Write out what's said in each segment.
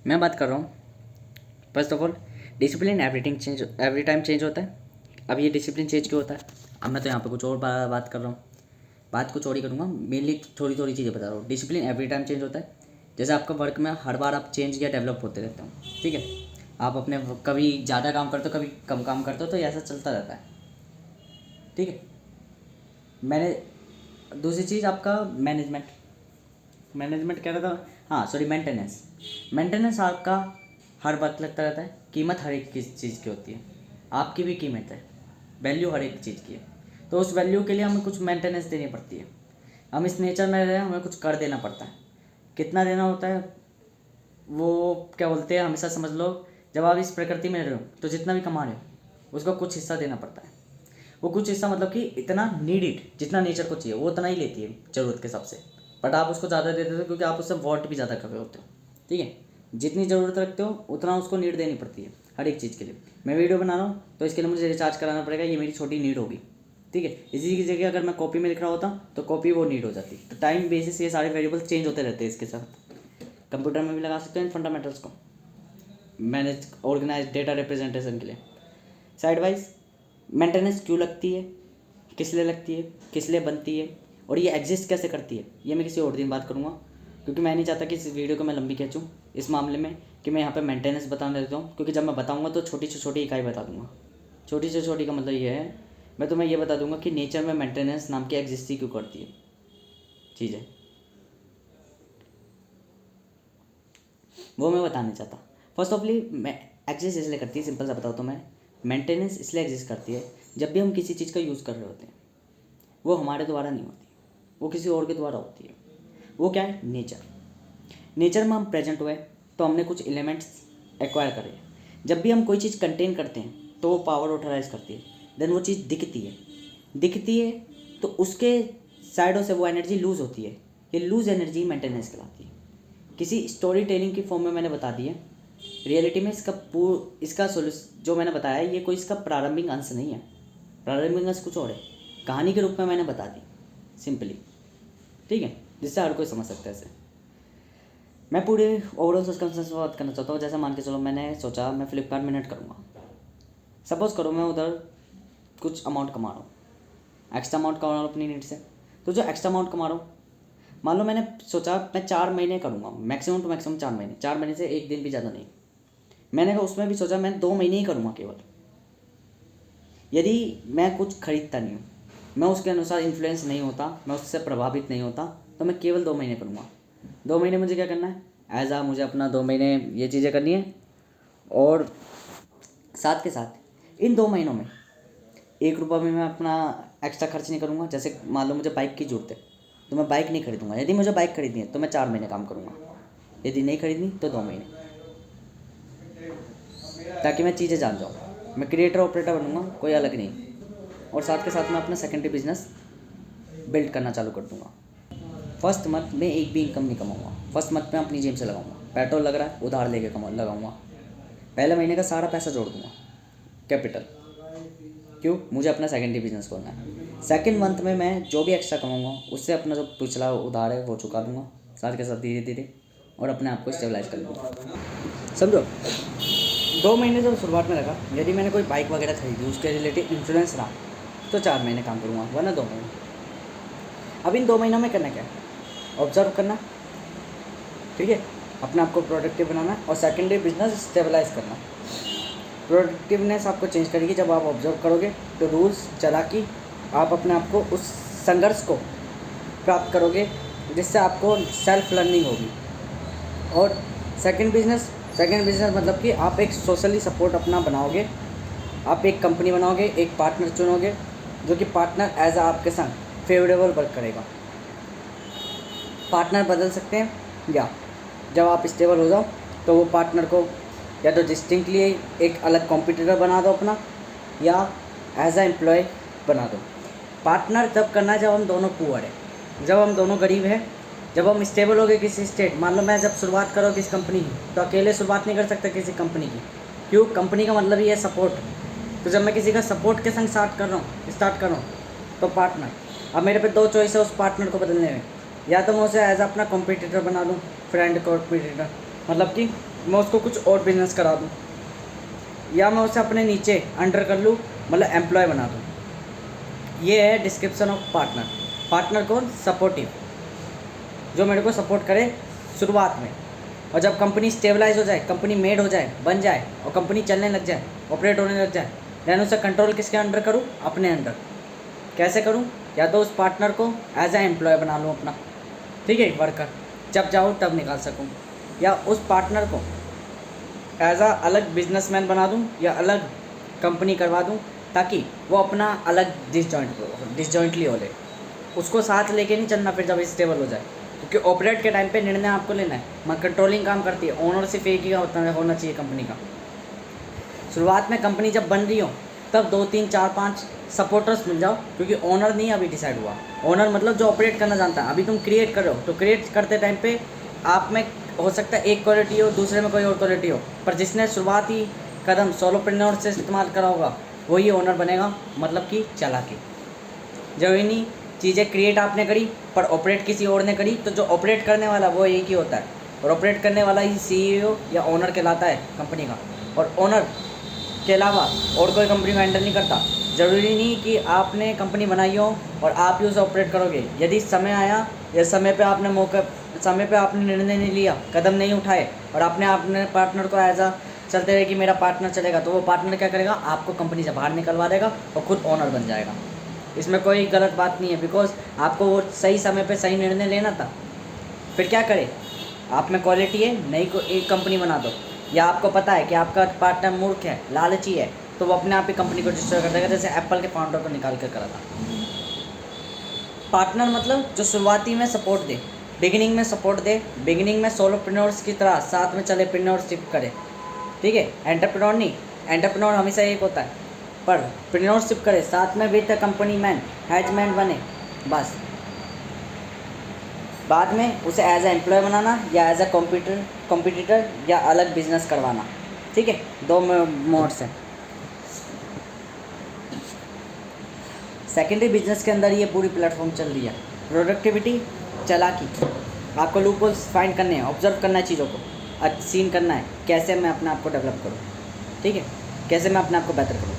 मैं बात कर रहा हूँ first of all discipline every time change होता है। अब ये डिसिप्लिन चेंज क्यों होता है? अब मैं तो यहाँ पे कुछ और बात कर रहा हूँ, बात कुछ और ही करूँगा, मेनली थोड़ी थोड़ी चीज़ें बता रहा हूँ। डिसिप्लिन एवरी टाइम चेंज होता है। जैसे आपका वर्क में हर बार आप चेंज या डेवलप होते रहते हो, ठीक है। आप अपने कभी ज़्यादा काम करते हो, कभी कम काम करते हो, तो ऐसा चलता रहता है, ठीक है। मैंने दूसरी चीज़ आपका मैनेजमेंट कह रहा था, हाँ सॉरी, मेंटेनेंस आपका हर वक्त लगता रहता है। कीमत हर एक चीज़ की होती है, आपकी भी कीमत है, वैल्यू हर एक चीज़ की है। तो उस वैल्यू के लिए हमें कुछ मेंटेनेंस देनी पड़ती है। हम इस नेचर में रहे, हमें कुछ कर देना पड़ता है। कितना देना होता है वो क्या बोलते हैं, हमेशा समझ लो, जब आप इस प्रकृति में रहे हो तो जितना भी कमा रहे हो उसका कुछ हिस्सा देना पड़ता है। वो कुछ हिस्सा मतलब कि इतना नीडेड, जितना नेचर को चाहिए वो उतना ही लेती है ज़रूरत के हिसाब से। बट आप उसको ज़्यादा दे देते हो क्योंकि आप उससे वॉन्ट भी ज़्यादा कर रहे होते हो, ठीक है। जितनी ज़रूरत रखते हो उतना उसको नीड देनी पड़ती है हर एक चीज़ के लिए। मैं वीडियो बना रहा हूँ तो इसके लिए मुझे रिचार्ज कराना पड़ेगा, ये मेरी छोटी नीड होगी, ठीक है। इसी की जगह अगर मैं कॉपी में लिख रहा होता तो कॉपी वो नीड हो जाती। तो टाइम बेसिस ये सारे वेरिएबल चेंज होते रहते हैं इसके साथ। कंप्यूटर में भी लगा सकते हैं इन फंडामेंटल्स को, मैनेज ऑर्गेनाइज डेटा रिप्रेजेंटेशन के लिए। साइड वाइज मेंटेनेंस क्यों लगती है, किस लिए लगती है, किस लिए बनती है, और ये एग्जिस्ट कैसे करती है, ये मैं किसी और दिन बात करूँगा। क्योंकि मैं नहीं चाहता कि इस वीडियो को मैं लंबी खींचूँ इस मामले में, कि मैं यहाँ पे मेंटेनेंस बताने देता हूँ। क्योंकि जब मैं बताऊँगा तो छोटी से छोटी इकाई बता दूँगा। छोटी से छोटी का मतलब ये है, मैं तुम्हें ये बता दूँगा कि नेचर में मेंटेनेंस नाम की एग्जिस्ट ही क्यों करती है चीज़ें, वो मैं बताना चाहता। फर्स्ट ऑफली मैं एग्जिस्ट इसलिए करती है, सिंपल सा बताओ तो मैं, मेंटेनेंस इसलिए एग्जिस्ट करती है जब भी हम किसी चीज़ का यूज़ कर रहे होते हैं, वो हमारे द्वारा नहीं होती, वो किसी और के द्वारा होती है। वो क्या है? नेचर में हम प्रेजेंट हुए तो हमने कुछ एलिमेंट्स एक्वायर करे। जब भी हम कोई चीज़ कंटेन करते हैं तो वो पावर ऑथराइज करती है। देन वो चीज़ दिखती है तो उसके साइडों से वो एनर्जी लूज़ होती है। ये लूज़ एनर्जी मेंटेनेंस कहलाती है। किसी स्टोरी टेलिंग की फॉर्म में मैंने बता दी है। रियलिटी में इसका सोल्यूशन जो मैंने बताया है, ये कोई इसका प्रारंभिक अंश नहीं है। प्रारंभिक अंश कुछ और है, कहानी के रूप में मैंने बता दी सिंपली, ठीक है, जिससे हर कोई समझ सकता है इसे। मैं पूरे ओवरऑल सर्कमस्टेंस में बात करना चाहता हूँ। जैसे मान के चलो, मैंने सोचा मैं फ्लिपकार्ट में नेट करूँगा। सपोज़ करो मैं उधर कुछ अमाउंट कमा रहा हूँ, एक्स्ट्रा अमाउंट कमा रहा हूँ अपनी नीड से। तो जो एक्स्ट्रा अमाउंट कमा रहा हूँ, मान लो मैंने सोचा मैं 4 महीने करूँगा, मैक्सिमम टू मैक्सिमम 4 महीने से एक दिन भी ज़्यादा नहीं। मैंने उसमें भी सोचा मैं 2 महीने ही करूँगा केवल। यदि मैं कुछ खरीदता नहीं हूँ, मैं उसके अनुसार इन्फ्लुएंस नहीं होता, मैं उससे प्रभावित नहीं होता, तो मैं केवल 2 महीने करूँगा। 2 महीने मुझे क्या करना है, मुझे अपना 2 महीने ये चीज़ें करनी है। और साथ के साथ इन 2 महीनों में 1 रुपये भी मैं अपना एक्स्ट्रा खर्च नहीं करूँगा। जैसे मान लो मुझे बाइक की ज़रूरत है तो मैं बाइक नहीं खरीदूँगा। यदि मुझे बाइक खरीदनी है तो मैं 4 महीने काम करूँगा, यदि नहीं खरीदनी तो 2 महीने, ताकि मैं चीज़ें जान जाऊँ। मैं क्रिएटर ऑपरेटर बनूँगा, कोई अलग नहीं। और साथ के साथ मैं अपना सेकेंडरी बिजनेस बिल्ड करना चालू कर दूँगा। फर्स्ट मंथ में एक भी इनकम नहीं कमाऊँगा। फर्स्ट मंथ में अपनी जेब से लगाऊँगा। पेट्रोल लग रहा है, उधार लेके लगाऊँगा। पहले महीने का सारा पैसा जोड़ दूँगा कैपिटल। क्यों? मुझे अपना सेकेंडरी बिजनेस खोलना है। सेकेंड मंथ में मैं जो भी एक्स्ट्रा कमाऊँगा उससे अपना जो पिछला उधार है वो चुका दूँगा, साथ के साथ धीरे धीरे, और अपने आप को स्टेबलाइज कर लूँगा। समझो, 2 महीने जब शुरुआत में लगा, यदि मैंने कोई बाइक वगैरह खरीदी, उसके रिलेटेड इंश्योरेंस रहा, तो 4 महीने काम करूँगा, वरना 2 महीने। अब इन 2 महीनों में करना क्या है? ऑब्जर्व करना, ठीक है, अपने आप को प्रोडक्टिव बनाना, और सेकेंडरी बिजनेस स्टेबलाइज करना। प्रोडक्टिवनेस आपको चेंज करेगी जब आप ऑब्जर्व करोगे तो रूल्स चालाकी, आप अपने आप को उस संघर्ष को प्राप्त करोगे जिससे आपको सेल्फ लर्निंग होगी। और सेकेंड बिजनेस मतलब कि आप एक सोशली सपोर्ट अपना बनाओगे। आप एक कंपनी बनाओगे, एक पार्टनर चुनोगे जो कि पार्टनर एज आपके संग फेवरेबल वर्क करेगा। पार्टनर बदल सकते हैं, या जब आप स्टेबल हो जाओ तो वो पार्टनर को या तो डिस्टिंक्टली एक अलग कॉम्पिटिटर बना दो अपना, या एज ए एम्प्लॉय बना दो। पार्टनर तब करना है जब हम दोनों पुअर हैं, जब हम दोनों गरीब हैं, जब हम स्टेबल हो गए किसी स्टेट। मान लो मैं जब शुरुआत करो किसी कंपनी की, तो अकेले शुरुआत नहीं कर सकता किसी कंपनी की। क्यों? कंपनी का मतलब ही है सपोर्ट। तो जब मैं किसी का सपोर्ट के संग स्टार्ट कर रहा हूँ तो पार्टनर। अब मेरे पे 2 चॉइस है उस पार्टनर को बदलने में, या तो मैं उसे एज अपना कॉम्पिटिटर बना दूँ, फ्रेंड कॉम्पिटिटर, मतलब कि मैं उसको कुछ और बिजनेस करा दूँ, या मैं उसे अपने नीचे अंडर कर लूँ, मतलब एम्प्लॉय बना दूँ। ये है डिस्क्रिप्शन ऑफ पार्टनर। पार्टनर कौन? सपोर्टिव, जो मेरे को सपोर्ट करे शुरुआत में, और जब कंपनी स्टेबलाइज हो जाए, कंपनी मेड हो जाए, बन जाए और कंपनी चलने लग जाए, ऑपरेट होने लग जाए, देन उसे कंट्रोल किसके अंडर करूँ? अपने अंडर। कैसे करूँ? या तो उस पार्टनर को एज ए एम्प्लॉय बना लूँ अपना, ठीक है, वर्कर, जब चाहूँ तब निकाल सकूँ, या उस पार्टनर को एज अ अलग बिजनेसमैन बना दूँ या अलग कंपनी करवा दूँ, ताकि वो अपना अलग डिसजॉइंटली हो ले। उसको साथ लेके नहीं चलना फिर जब स्टेबल हो जाए, क्योंकि ऑपरेट के टाइम पे निर्णय आपको लेना है। मैं कंट्रोलिंग काम करती है, ओनरशिप एक ही होना चाहिए कंपनी का। शुरुआत में कंपनी जब बन रही हो तब 2 3 4 5 सपोर्टर्स मिल जाओ, क्योंकि ओनर नहीं अभी डिसाइड हुआ। ओनर मतलब जो ऑपरेट करना जानता है। अभी तुम क्रिएट कर रहे हो, तो क्रिएट करते टाइम पे आप में हो सकता है एक क्वालिटी हो, दूसरे में कोई और क्वालिटी हो, पर जिसने शुरुआती कदम सोलोप्रेन्योर से इस्तेमाल करा होगा वही ओनर बनेगा, मतलब कि चालाकी। जब इन्हीं चीज़ें क्रिएट आपने करी पर ऑपरेट किसी और ने करी, तो जो ऑपरेट करने वाला वो एक ही होता है, और ऑपरेट करने वाला ही CEO या ओनर कहलाता है कंपनी का। और ओनर के अलावा और कोई कंपनी को हैंडल नहीं करता। ज़रूरी नहीं कि आपने कंपनी बनाई हो और आप ही उसे ऑपरेट करोगे। यदि समय आया या समय पे आपने निर्णय नहीं लिया, कदम नहीं उठाए, और आपने अपने पार्टनर को एज अ चलते रहे कि मेरा पार्टनर चलेगा, तो वो पार्टनर क्या करेगा? आपको कंपनी से बाहर निकलवा देगा और खुद ओनर बन जाएगा। इसमें कोई गलत बात नहीं है, बिकॉज आपको वो सही समय पे सही निर्णय लेना था। फिर क्या करे? आप में क्वालिटी है, नई को एक कंपनी बना दो, या आपको पता है कि आपका पार्टनर मूर्ख है, लालची है, तो वो अपने आप ही कंपनी को डिस्ट्रॉय कर देगा, जैसे एप्पल के फाउंडर को निकाल कर करा था। पार्टनर मतलब जो शुरुआती में सपोर्ट दे, बिगिनिंग में सपोर्ट दे, बिगिनिंग में सोलोप्रेन्योर्स की तरह साथ में चले, प्रेन्योरशिप करे, ठीक है। एंटरप्रेन्योर नहीं, एंटरप्रेन्योर हमेशा एक होता है, पर प्रेन्योरशिप करे साथ में विद कंपनी मैन, हैजमैन बने, बस। बाद में उसे एज ए एम्प्लॉय बनाना या एज ए कॉम्पिटिटर या अलग बिजनेस करवाना, ठीक है। 2 मोड्स हैं। सेकेंडरी बिजनेस के अंदर ये पूरी प्लेटफॉर्म चल रही है। प्रोडक्टिविटी, चालाकी, आपको लूप होल्स फाइंड करने हैं, ऑब्जर्व करना है चीज़ों को, सीन करना है कैसे मैं अपने आप को डेवलप करूँ, ठीक है, कैसे मैं अपने आप को बेहतर करूँ।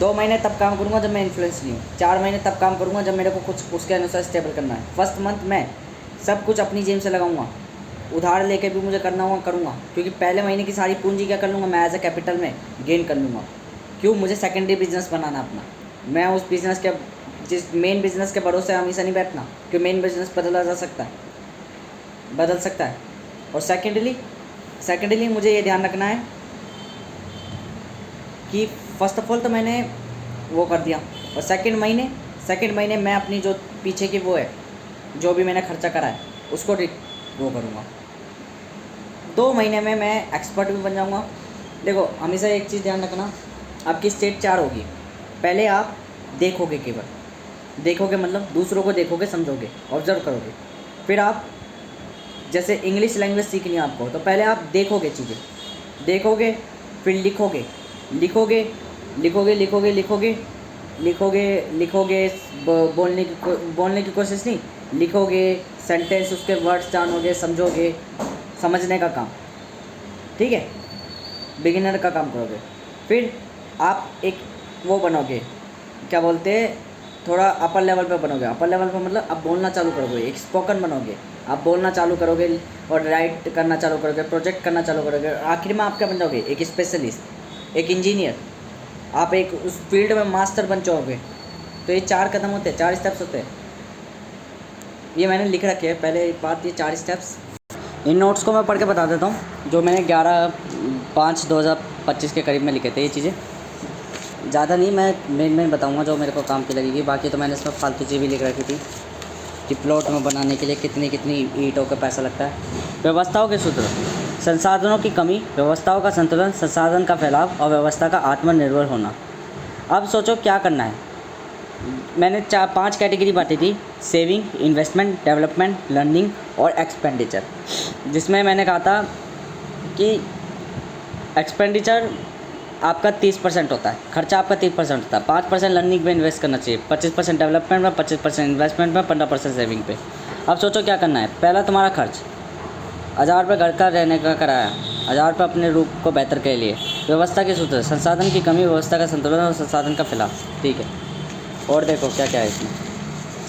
2 महीने तब काम करूँगा जब मैं इन्फ्लुएंस नहीं हूँ, 4 महीने तब काम करूँगा जब मेरे को कुछ उसके अनुसार स्टेबल करना है। फर्स्ट मंथ में सब कुछ अपनी जेब से लगाऊंगा, उधार लेके भी मुझे करना होगा करूँगा, क्योंकि पहले महीने की सारी पूंजी क्या कर लूँगा मैं एज ए कैपिटल में गेन कर लूँगा। क्यों? मुझे सेकेंडरी बिजनेस बनाना अपना। मैं उस बिज़नेस के, जिस मेन बिज़नेस के भरोसे हमेशा नहीं बैठना, क्योंकि मेन बिज़नेस बदल सकता है। और सेकेंडली मुझे ये ध्यान रखना है कि फर्स्ट ऑफ ऑल तो मैंने वो कर दिया, और सेकंड महीने मैं अपनी जो पीछे की वो है, जो भी मैंने खर्चा करा है उसको वो करूँगा। 2 महीने में मैं एक्सपर्ट भी बन जाऊँगा। देखो, हमेशा एक चीज़ ध्यान रखना, आपकी स्टेज 4 होगी। पहले आप देखोगे, केवल देखोगे, मतलब दूसरों को देखोगे, समझोगे, ऑब्जर्व करोगे। फिर आप, जैसे इंग्लिश लैंग्वेज सीखनी है आपको, तो पहले आप देखोगे चीज़ें, देखोगे, फिर लिखोगे, बोलने की कोशिश नहीं, लिखोगे, सेंटेंस उसके वर्ड्स जानोगे, समझोगे, समझने का काम, ठीक है, बिगिनर का काम करोगे। फिर आप एक वो बनोगे, क्या बोलते हैं, थोड़ा अपर लेवल पे बनोगे। अपर लेवल पे मतलब आप बोलना चालू करोगे, एक स्पोकन बनोगे, आप बोलना चालू करोगे और राइट करना चालू करोगे, प्रोजेक्ट करना चालू करोगे। आखिर में आप क्या बन जाओगे? एक स्पेशलिस्ट, एक इंजीनियर, आप एक उस फील्ड में मास्टर बन जाओगे। तो ये 4 कदम होते हैं, 4 स्टेप्स होते हैं। ये मैंने लिख रखे हैं पहले एक बात, ये 4 स्टेप्स। इन नोट्स को मैं पढ़ के बता देता हूँ, जो मैंने 11/5/2025 के करीब में लिखे थे। ये चीज़ें ज़्यादा नहीं, मैं मेन बताऊँगा जो मेरे को काम की लगेगी। बाकी तो मैंने इसमें फालतू चीज़ भी लिख रखी थी कि प्लॉट में बनाने के लिए कितनी ईंटों का पैसा लगता है। व्यवस्थाओं के सूत्र, संसाधनों की कमी, व्यवस्थाओं का संतुलन, संसाधन का फैलाव और व्यवस्था का आत्मनिर्भर होना। अब सोचो क्या करना है। मैंने 5 कैटेगरी बांटी थी, सेविंग, इन्वेस्टमेंट, डेवलपमेंट, लर्निंग और एक्सपेंडिचर। जिसमें मैंने कहा था कि एक्सपेंडिचर आपका 30% होता है, खर्चा आपका 30% होता है। 5% लर्निंग में इन्वेस्ट करना चाहिए, 25% डेवलपमेंट में, 25% इन्वेस्टमेंट में, 15% सेविंग पे। अब सोचो क्या करना है। पहला तुम्हारा खर्च, 1000 रुपये घर का रहने का किराया, आधार पर अपने रूप को बेहतर के लिए। व्यवस्था के सूत्र, संसाधन की कमी, व्यवस्था का संतुलन और संसाधन का फैलाव। ठीक है, और देखो क्या क्या है इसमें।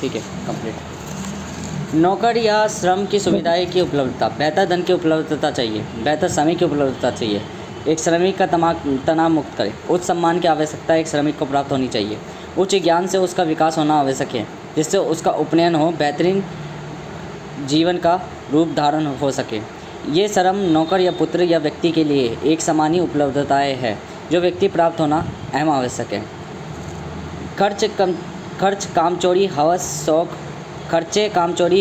ठीक है, कंप्लीट। नौकर या श्रम की सुविधाएं की उपलब्धता, बेहतर धन की उपलब्धता चाहिए, बेहतर समय की उपलब्धता चाहिए, एक श्रमिक का तनाव मुक्त करे। उच्च सम्मान की आवश्यकता एक श्रमिक को प्राप्त होनी चाहिए। उच्च ज्ञान से उसका विकास होना आवश्यक है, जिससे उसका उपनयन हो, बेहतरीन जीवन का रूप धारण हो सके। ये श्रम नौकर या पुत्र या व्यक्ति के लिए एक समान ही उपलब्धताएँ है, जो व्यक्ति प्राप्त होना अहम आवश्यक है। खर्चे, कामचोरी,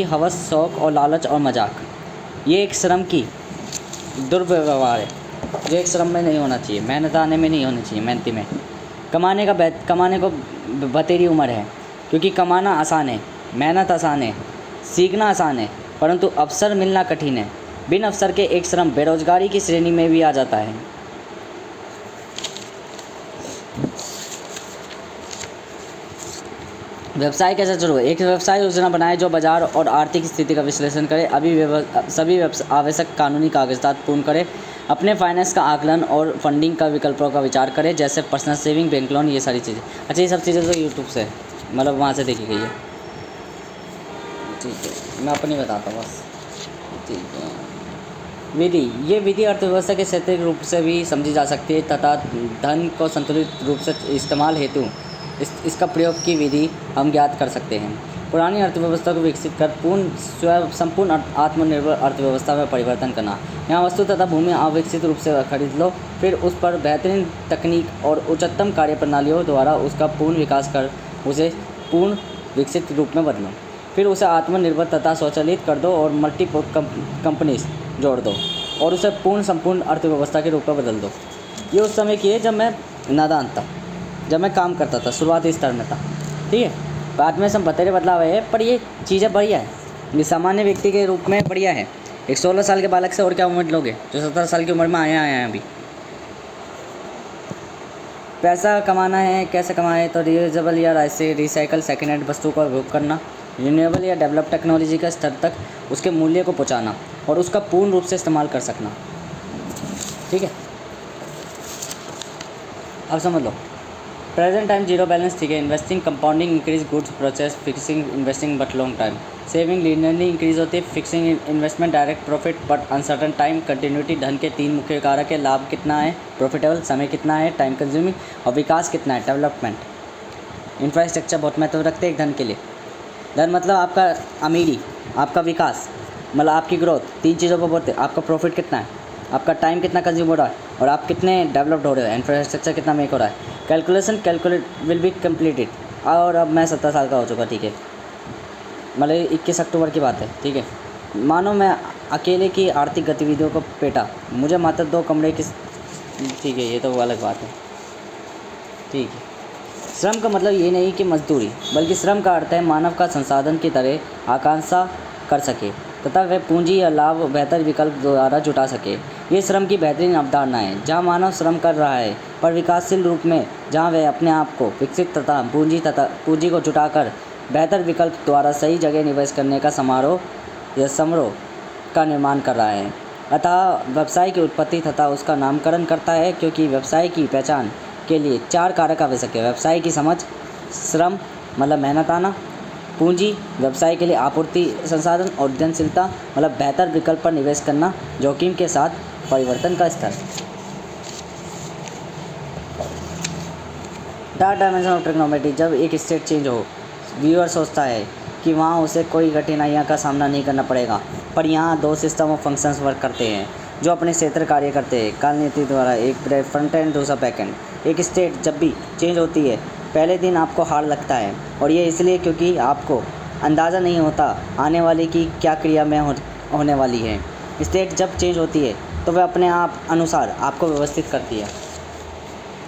हवस, शौक और लालच और मजाक, ये एक श्रम की दुर्व्यवहार है, जो एक श्रम में नहीं होना चाहिए, मेहनत आने में नहीं होनी चाहिए, मेहनती में। कमाने को बतेरी उम्र है, क्योंकि कमाना आसान है, मेहनत आसान है, सीखना आसान है, परंतु अवसर मिलना कठिन है। बिन अवसर के एक श्रम बेरोजगारी की श्रेणी में भी आ जाता है। व्यवसाय कैसे शुरू है? एक व्यवसाय योजना बनाएं जो बाजार और आर्थिक स्थिति का विश्लेषण करे, सभी आवश्यक कानूनी कागजात पूर्ण करे, अपने फाइनेंस का आकलन और फंडिंग का विकल्पों का विचार करें, जैसे पर्सनल सेविंग, बैंक लोन, ये सारी चीज़ें। अच्छा, ये सब चीज़ें तो यूट्यूब से, मतलब वहाँ से देखी गई है। ठीक है, मैं अपनी बताता हूँ बस। ठीक है, विधि, ये विधि अर्थव्यवस्था के क्षेत्रीय रूप से भी समझी जा सकती है तथा धन को संतुलित रूप से इस्तेमाल हेतु इसका प्रयोग की विधि हम ज्ञात कर सकते हैं। पुरानी अर्थव्यवस्था को विकसित कर संपूर्ण आत्मनिर्भर अर्थव्यवस्था में परिवर्तन करना। यहाँ वस्तु तथा भूमि अविकसित रूप से खरीद लो, फिर उस पर बेहतरीन तकनीक और उच्चतम कार्यप्रणालियों द्वारा उसका पूर्ण विकास कर उसे पूर्ण विकसित रूप में बदलो, फिर उसे आत्मनिर्भर तथा स्वचालित कर दो और मल्टीपल कंपनीज जोड़ दो और उसे संपूर्ण अर्थव्यवस्था के रूप में बदल दो। ये उस समय की है जब मैं नादान था, जब मैं काम करता था, शुरुआती स्तर में था। ठीक है, बाद में सब बतेरे बदलाव है, पर ये चीज़ें बढ़िया है, ये सामान्य व्यक्ति के रूप में बढ़िया है। एक 16 साल के बालक से और क्या उम्मीद लोगे, जो 17 साल की उम्र में आया हैं अभी। पैसा कमाना है, कैसे कमाएं? तो रीयूजेबल या रिसाइकल सेकेंड हैंड वस्तु का उपयोग करना, रिन्यूएबल या डेवलप टेक्नोलॉजी का स्तर तक उसके मूल्य को पहुँचाना और उसका पूर्ण रूप से इस्तेमाल कर सकना। ठीक है, अब समझ लो। प्रेजेंट टाइम जीरो बैलेंस, ठीक है। Investing, compounding, increase goods process, fixing investing but long time. Saving linearly increase होती है, fixing investment direct profit but uncertain time. Continuity, धन के 3 मुख्य कारक है, लाभ कितना है, प्रॉफिटेबल, समय कितना है, टाइम कंज्यूमिंग, और विकास कितना है, डेवलपमेंट। इंफ्रास्ट्रक्चर बहुत महत्व रखते हैं एक धन के लिए। धन मतलब आपका अमीरी, आपका विकास, मतलब आपकी ग्रोथ, 3 चीज़ों पर बोलते हैं। आपका प्रॉफिट कितना है, आपका टाइम कितना कंज्यूम हो रहा है, और आप कितने डेवलप्ड हो रहे हो, इंफ्रास्ट्रक्चर कितना मेक हो रहा है। Calculate will be completed. और अब मैं 17 साल का हो चुका, ठीक है, मतलब 21 अक्टूबर की बात है। ठीक है, मानो मैं अकेले की आर्थिक गतिविधियों को पेटा, मुझे मात्र 2 कमरे की, ठीक है, ये तो अलग बात है। ठीक है, श्रम का मतलब ये नहीं कि मजदूरी, बल्कि श्रम का अर्थ है मानव का संसाधन की तरह आकांक्षा कर सके तथा वह पूंजी या लाभ बेहतर विकल्प द्वारा जुटा सके। ये श्रम की बेहतरीन अवधारणा है, जहाँ मानव श्रम कर रहा है पर विकासशील रूप में, जहाँ वह अपने आप को विकसित तथा पूंजी को जुटाकर बेहतर विकल्प द्वारा सही जगह निवेश करने का समारोह का निर्माण कर रहा है। अतः व्यवसाय की उत्पत्ति तथा उसका नामकरण करता है, क्योंकि व्यवसाय की पहचान के लिए 4 कारक आवश्यक है। व्यवसाय की समझ, श्रम मतलब मेहनत आना, पूंजी व्यवसाय के लिए आपूर्ति संसाधन, और उद्यमशीलता मतलब बेहतर विकल्प पर निवेश करना, जोखिम के साथ परिवर्तन का स्तर। थर्ड डायमेंशन ऑफ ट्रिग्नोमेट्री, जब एक स्टेट चेंज हो, व्यूअर सोचता है कि वहाँ उसे कोई कठिनाइयों का सामना नहीं करना पड़ेगा, पर यहाँ 2 सिस्टम ऑफ फंक्शंस वर्क करते हैं जो अपने क्षेत्र कार्य करते हैं कालनीति द्वारा, एक फ्रंट एंड दूसरा बैक एंड। एक स्टेट जब भी चेंज होती है, पहले दिन आपको हार्ड लगता है, और ये इसलिए क्योंकि आपको अंदाज़ा नहीं होता आने वाली की क्या क्रिया में होने वाली है। स्टेट जब चेंज होती है तो वह अपने आप अनुसार आपको व्यवस्थित करती है।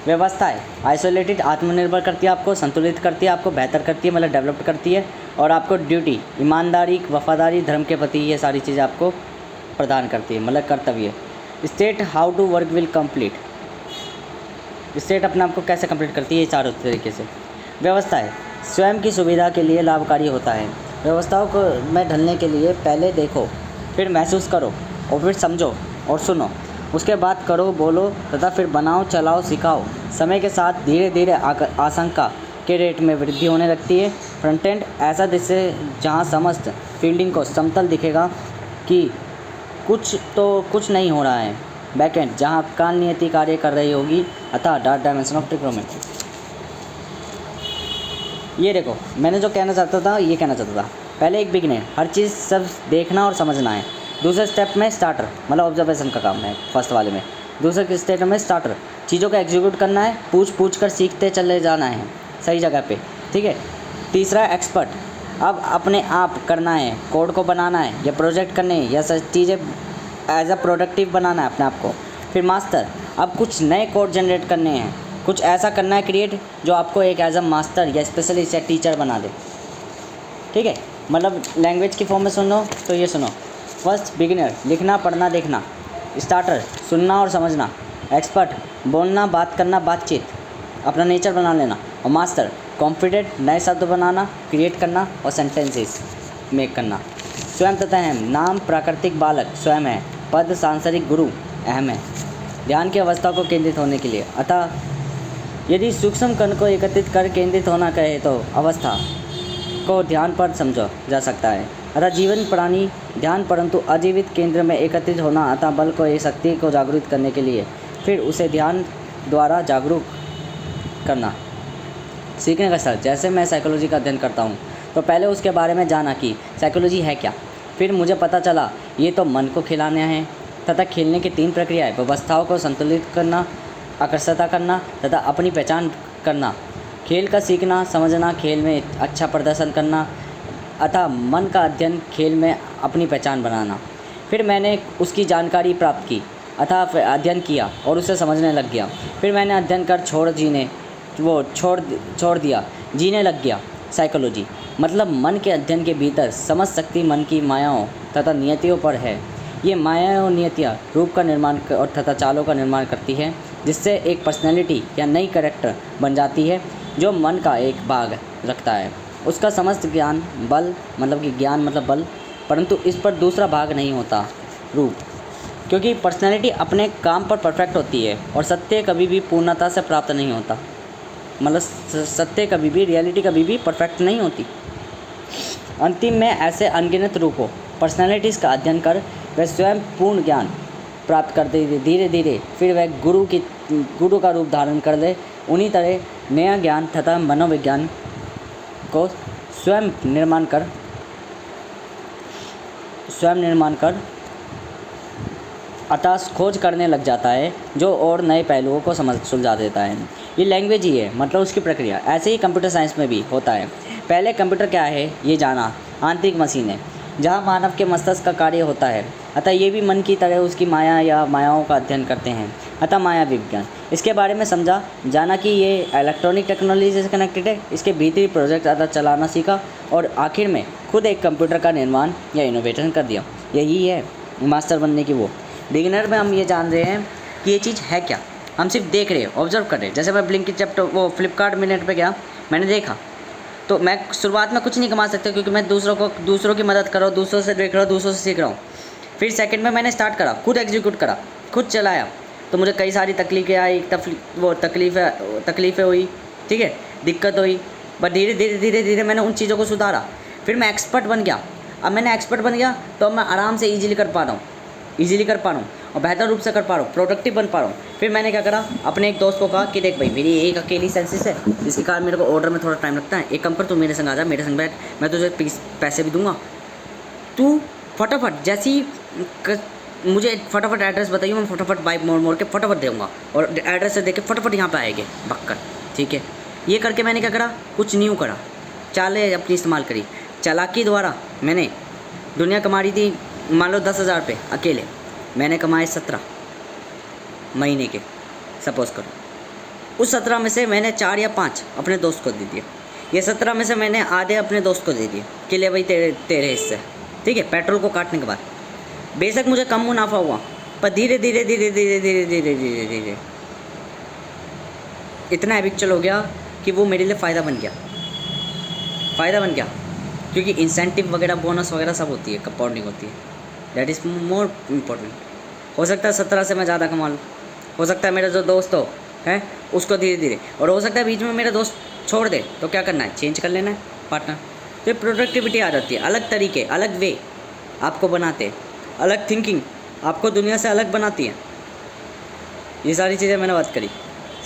व्यवस्था है आइसोलेटेड, आत्मनिर्भर करती है आपको, संतुलित करती है आपको, बेहतर करती है मतलब डेवलप्ड करती है, और आपको ड्यूटी, ईमानदारी, वफादारी, धर्म के प्रति, ये सारी चीज़ें आपको प्रदान करती है मतलब कर्तव्य। State how to work will complete, state अपने आप को कैसे कंप्लीट करती है, ये 4 तरीके से। व्यवस्था है स्वयं की सुविधा के लिए लाभकारी होता है। व्यवस्थाओं को में ढलने के लिए पहले देखो, फिर महसूस करो और फिर समझो और सुनो। उसके बाद करो, बोलो तथा फिर बनाओ, चलाओ, सिखाओ। समय के साथ धीरे धीरे आशंका के रेट में वृद्धि होने लगती है। फ्रंट एंड ऐसा दृश्य जहाँ समस्त फील्डिंग को समतल दिखेगा कि कुछ नहीं हो रहा है। बैकएंड जहाँ काल नियति कार्य कर रही होगी, अतः डार्क डायमेंशन ऑफ ट्रिग्नोमेट्री। ये देखो, मैंने जो कहना चाहता था ये कहना चाहता था। पहले एक बिगिनर, हर चीज़ सब देखना और समझना है। दूसरे स्टेप में स्टार्टर, मतलब ऑब्जर्वेशन का काम है फर्स्ट वाले में। दूसरे स्टेप में स्टार्टर, चीज़ों को एग्जीक्यूट करना है, पूछ कर सीखते चले जाना है सही जगह पे, ठीक है। तीसरा एक्सपर्ट, अब अपने आप करना है, कोड को बनाना है या प्रोजेक्ट करने हैं या सब चीज़ें एज अ प्रोडक्टिव बनाना है अपने आप को। फिर मास्टर, अब कुछ नए कोड जनरेट करने हैं, कुछ ऐसा करना है क्रिएट जो आपको एक एज अ मास्टर या स्पेशलिस्ट या टीचर बना दे, ठीक है। मतलब लैंग्वेज की फॉर्म में सुनो तो ये सुनो। फर्स्ट बिगिनर, लिखना पढ़ना देखना। स्टार्टर, सुनना और समझना। एक्सपर्ट, बोलना बात करना बातचीत, अपना नेचर बना लेना। और मास्टर, कॉन्फिडेंट, नए शब्द बनाना, क्रिएट करना और सेंटेंसेस मेक करना। स्वयं तथा अहम, नाम प्राकृतिक बालक स्वयं है, पद सांसारिक गुरु अहम है। ध्यान की अवस्था को केंद्रित होने के लिए, अतः यदि सूक्ष्म कण को एकत्रित कर केंद्रित होना कहे तो अवस्था को ध्यान पर समझा जा सकता है। अतः जीवन प्राणी ध्यान, परंतु अजीवित केंद्र में एकत्रित होना, अतः बल को एक शक्ति को जागृत करने के लिए फिर उसे ध्यान द्वारा जागरूक करना। सीखने का स्तर, जैसे मैं साइकोलॉजी का अध्ययन करता हूँ तो पहले उसके बारे में जाना कि साइकोलॉजी है क्या। फिर मुझे पता चला ये तो मन को खिलाना है तथा खेलने की 3 प्रक्रियाएं, व्यवस्थाओं को संतुलित करना, आकर्षता करना तथा अपनी पहचान करना। खेल का सीखना, समझना, खेल में अच्छा प्रदर्शन करना, अतः मन का अध्ययन, खेल में अपनी पहचान बनाना। फिर मैंने उसकी जानकारी प्राप्त की, अतः अध्ययन किया और उसे समझने लग गया। फिर मैंने अध्ययन कर छोड़ दिया, जीने लग गया। साइकोलॉजी मतलब मन के अध्ययन के भीतर समझ सकती मन की मायाओं तथा नियतियों पर है। ये मायाएं और नियतियाँ रूप का निर्माण और तथा चालों का निर्माण करती है, जिससे एक पर्सनैलिटी या नई कैरेक्टर बन जाती है जो मन का एक भाग रखता है। उसका समस्त ज्ञान बल, मतलब कि ज्ञान मतलब बल, परंतु इस पर दूसरा भाग नहीं होता, रूप। क्योंकि पर्सनैलिटी अपने काम पर परफेक्ट होती है और सत्य कभी भी पूर्णता से प्राप्त नहीं होता। मतलब सत्य कभी भी, रियलिटी कभी भी परफेक्ट नहीं होती। अंतिम में ऐसे अनगिनत रूपों, पर्सनैलिटीज़ का अध्ययन कर वह स्वयं पूर्ण ज्ञान प्राप्त करते धीरे धीरे फिर वह गुरु का रूप धारण कर ले। उन्हीं तरह नया ज्ञान तथा मनोविज्ञान को स्वयं निर्माण कर अतः खोज करने लग जाता है, जो और नए पहलुओं को सुलझा देता है। ये लैंग्वेज ही है, मतलब उसकी प्रक्रिया। ऐसे ही कंप्यूटर साइंस में भी होता है। पहले कंप्यूटर क्या है ये जाना, आंतरिक मशीन है जहाँ मानव के मस्तिष्क का कार्य होता है। अतः ये भी मन की तरह उसकी माया या मायाओं का अध्ययन करते हैं, अतः माया विज्ञान। इसके बारे में समझा, जाना कि ये इलेक्ट्रॉनिक टेक्नोलॉजी से कनेक्टेड है, इसके भीतरी प्रोजेक्ट अतः चलाना सीखा और आखिर में खुद एक कंप्यूटर का निर्माण या इनोवेशन कर दिया। यही है मास्टर बनने की वो। बिगिनर में हम ये जान रहे हैं कि ये चीज़ है क्या, हम सिर्फ देख रहे हैं, ऑब्जर्व कर रहे हैं। जैसे मैं ब्लिंकिट वो फ्लिपकार्ट मिनट पे गया, मैंने देखा, तो मैं शुरुआत में कुछ नहीं कमा सकता क्योंकि मैं दूसरों की मदद कर रहा हूँ, दूसरों से देख रहा हूँ, दूसरों से सीख रहा हूँ। फिर सेकंड में मैंने स्टार्ट करा, खुद एग्जीक्यूट करा, खुद चलाया, तो मुझे कई सारी तकलीफ़ें आई, तकलीफ़ें हुई, ठीक है, दिक्कत हुई, बट धीरे धीरे मैंने उन चीज़ों को सुधारा। फिर मैं एक्सपर्ट बन गया। अब मैंने एक्सपर्ट बन गया तो अब मैं आराम से ईजिली कर पा रहा हूँ और बेहतर रूप से कर पा रहा हूँ, प्रोडक्टिव बन पा रहा हूँ। फिर मैंने क्या करा, अपने एक दोस्त को कहा कि देख भाई, मेरी एक अकेली सेंसिस है, जिसके कारण मेरे को ऑर्डर में थोड़ा टाइम लगता है। एक काम कर, तू मेरे संग आ जा, मेरे संग बैठ, मैं तुझे पैसे भी दूंगा। तू फटाफट जैसी मुझे फटाफट एड्रेस बताइए, मैं फटाफट बाइक मोड़ के फटाफट दूँगा और एड्रेस से देख के फटाफट यहाँ पे आएंगे बक्कर, ठीक है। ये करके मैंने क्या करा, कुछ न्यू करा, चालें अपनी इस्तेमाल करी। चालाकी द्वारा मैंने दुनिया कमा रही थी, मान लो 10,000 रुपये अकेले, मैंने कमाए 17 महीने के, सपोज़ करो। उस 17 में से मैंने 4 या 5 अपने दोस्त को दे दिए। ये 17 में से मैंने आधे अपने दोस्त को दे दिए कि ले भाई तेरे हिस्से, ठीक है, पेट्रोल को काटने के बाद। बेशक मुझे कम मुनाफा हुआ, पर धीरे धीरे इतना हैबिचुअल हो गया कि वो मेरे लिए फ़ायदा बन गया, क्योंकि इंसेंटिव वगैरह, बोनस वगैरह सब होती है, कंपाउंडिंग होती है, दैट इज़ मोर इम्पोर्टेंट। हो सकता है 17 से मैं ज़्यादा कमा लूँ, हो सकता है मेरा जो दोस्त हो है उसको धीरे धीरे, और हो सकता है बीच में मेरा दोस्त छोड़ दे, तो क्या करना है, चेंज कर लेना है पार्टनर। तो ये प्रोडक्टिविटी आ जाती है, अलग तरीके, अलग वे आपको बनाते हैं, अलग थिंकिंग आपको दुनिया से अलग बनाती है। ये सारी चीज़ें मैंने बात करी,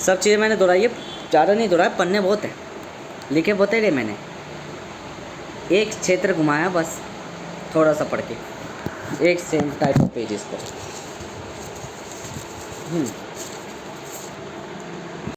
सब चीज़ें मैंने दोहराई है, ज़्यादा नहीं दोहराया, पन्ने बहुत हैं, लिखे बहुत है, मैंने एक क्षेत्र घुमाया बस, थोड़ा सा पढ़ के, एक सेम टाइप ऑफ पेजेस को।